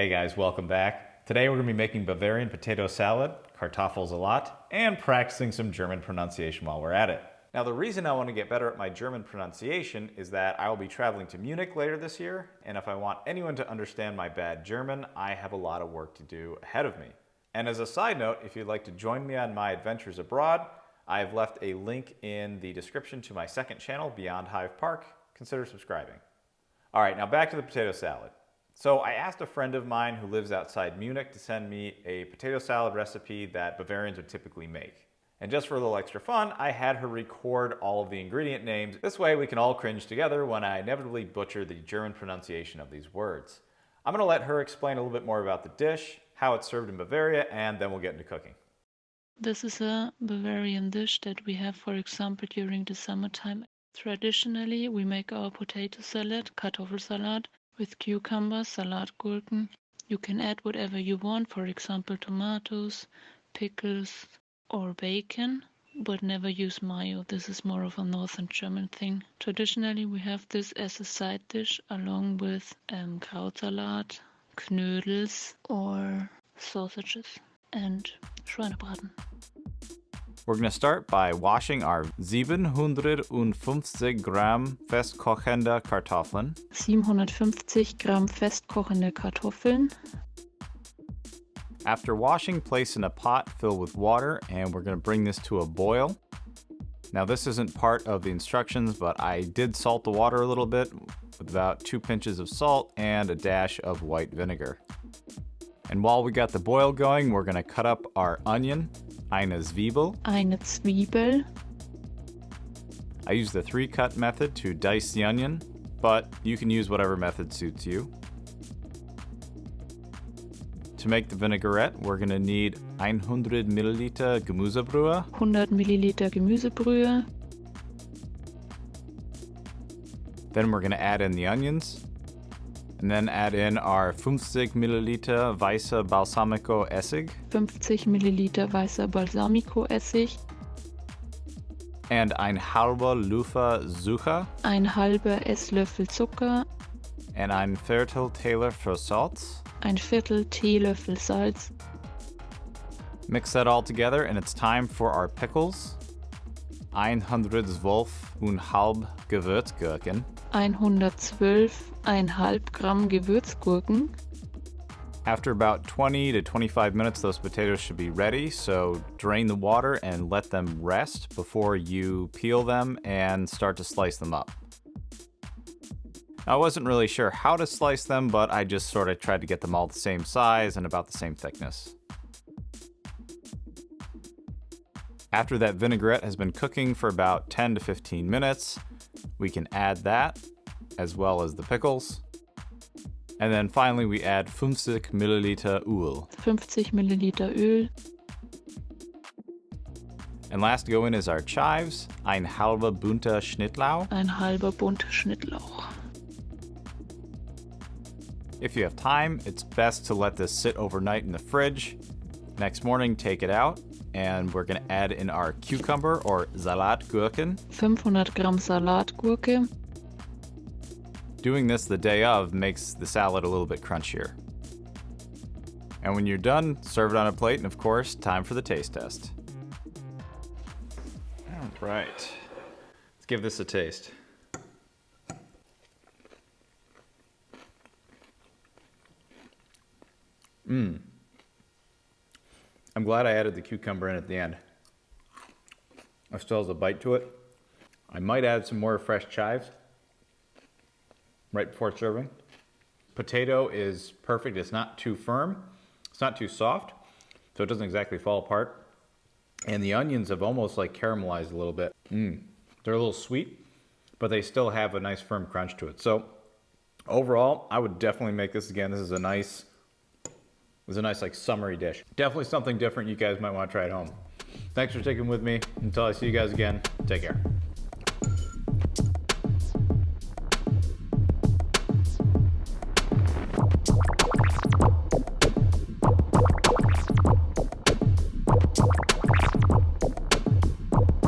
Hey guys, welcome back. Today we're going to be making Bavarian potato salad, Kartoffelsalat, and practicing some German pronunciation while we're at it. Now the reason I want to get better at my German pronunciation is that I will be traveling to Munich later this year, and if I want anyone to understand my bad German, I have a lot of work to do ahead of me. And as a side note, if you'd like to join me on my adventures abroad, I have left a link in the description to my second channel, Beyond Hive Park. Consider subscribing. All right, now back to the potato salad. So I asked a friend of mine who lives outside Munich to send me a potato salad recipe that Bavarians would typically make. And just for a little extra fun, I had her record all of the ingredient names. This way we can all cringe together when I inevitably butcher the German pronunciation of these words. I'm going to let her explain a little bit more about the dish, how it's served in Bavaria, and then we'll get into cooking. This is a Bavarian dish that we have, for example, during the summertime. Traditionally, we make our potato salad, Kartoffelsalat, with cucumbers, Salatgurken. You can add whatever you want, for example, tomatoes, pickles, or bacon, but never use mayo. This is more of a northern German thing. Traditionally, we have this as a side dish along with Krautsalat, Knödels, or sausages, and Schweinebraten. We're going to start by washing our 750 Gramm festkochende Kartoffeln. 750 Gramm festkochende Kartoffeln. After washing, place in a pot filled with water, and we're going to bring this to a boil. Now this isn't part of the instructions, but I did salt the water a little bit with about 2 pinches of salt and a dash of white vinegar. And while we got the boil going, we're going to cut up our onion, eine Zwiebel. Eine Zwiebel. I use the 3-cut method to dice the onion, but you can use whatever method suits you. To make the vinaigrette, we're going to need 100 Milliliter Gemüsebrühe. 100 Milliliter Gemüsebrühe. Then we're going to add in the onions. And then add in our 50 Milliliter weißer Balsamico-Essig. 50 Milliliter weißer Balsamico-Essig. And ein halber Löffel Zucker. Ein halber Esslöffel Zucker. And ein Viertel Teelöffel Salz. Ein Viertel Teelöffel Salz. Mix that all together, and it's time for our pickles. 112,5 Gewürzgurken. 112,5 Gramm Gewürzgurken. After about 20 to 25 minutes, those potatoes should be ready, so drain the water and let them rest before you peel them and start to slice them up. I wasn't really sure how to slice them, but I just sort of tried to get them all the same size and about the same thickness. After that vinaigrette has been cooking for about 10 to 15 minutes, we can add that, as well as the pickles. And then finally we add 50 Milliliter Öl. 50 Milliliter Öl. And last to go in is our chives, ein halber bunter Schnittlauch. Ein halber bunter Schnittlauch. If you have time, it's best to let this sit overnight in the fridge. Next morning, take it out, and we're going to add in our cucumber or Salatgurken. 500 Gramm Salatgurke. Doing this the day of makes the salad a little bit crunchier. And when you're done, serve it on a plate, and of course, time for the taste test. All right, let's give this a taste. I'm glad I added the cucumber in at the end. It still has a bite to it. I might add some more fresh chives right before serving. Potato is perfect. It's not too firm. It's not too soft, so it doesn't exactly fall apart. And the onions have almost like caramelized a little bit. They're a little sweet, but they still have a nice firm crunch to it. So overall, I would definitely make this again. This is a nice like summery dish. Definitely something different you guys might want to try at home. Thanks for sticking with me. Until I see you guys again, take care.